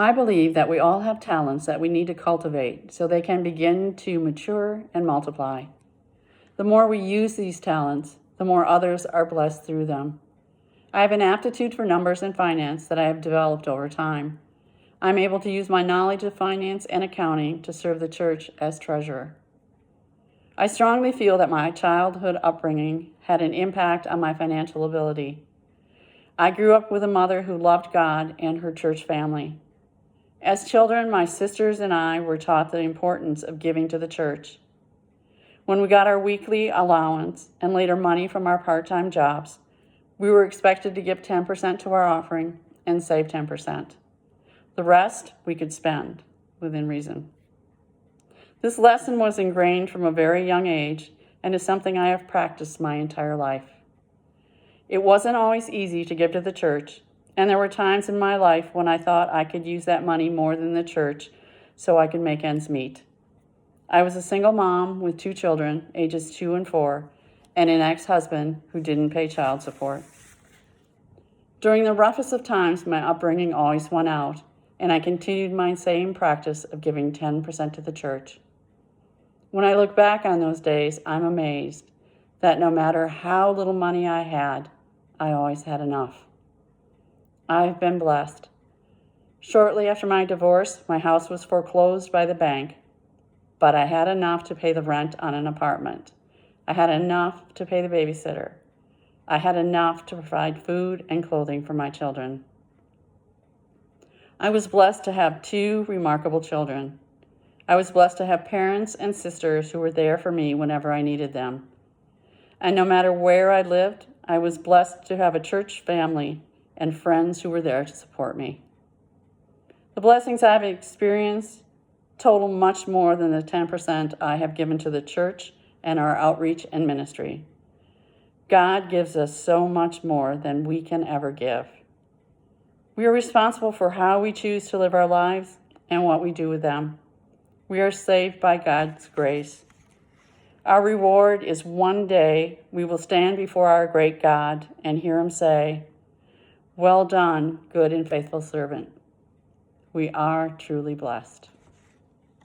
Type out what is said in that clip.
I believe that we all have talents that we need to cultivate so they can begin to mature and multiply. The more we use these talents, the more others are blessed through them. I have an aptitude for numbers and finance that I have developed over time. I'm able to use my knowledge of finance and accounting to serve the church as treasurer. I strongly feel that my childhood upbringing had an impact on my financial ability. I grew up with a mother who loved God and her church family. As children, my sisters and I were taught the importance of giving to the church. When we got our weekly allowance and later money from our part-time jobs, we were expected to give 10% to our offering and save 10%. The rest we could spend within reason. This lesson was ingrained from a very young age and is something I have practiced my entire life. It wasn't always easy to give to the church, and there were times in my life when I thought I could use that money more than the church so I could make ends meet. I was a single mom with 2 children, ages 2 and 4, and an ex-husband who didn't pay child support. During the roughest of times, my upbringing always won out, and I continued my same practice of giving 10% to the church. When I look back on those days, I'm amazed that no matter how little money I had, I always had enough. I've been blessed. Shortly after my divorce, my house was foreclosed by the bank, but I had enough to pay the rent on an apartment. I had enough to pay the babysitter. I had enough to provide food and clothing for my children. I was blessed to have 2 remarkable children. I was blessed to have parents and sisters who were there for me whenever I needed them. And no matter where I lived, I was blessed to have a church family and friends who were there to support me. The blessings I've experienced total much more than the 10% I have given to the church and our outreach and ministry. God gives us so much more than we can ever give. We are responsible for how we choose to live our lives and what we do with them. We are saved by God's grace. Our reward is one day we will stand before our great God and hear him say, "Well done, good and faithful servant." We are truly blessed.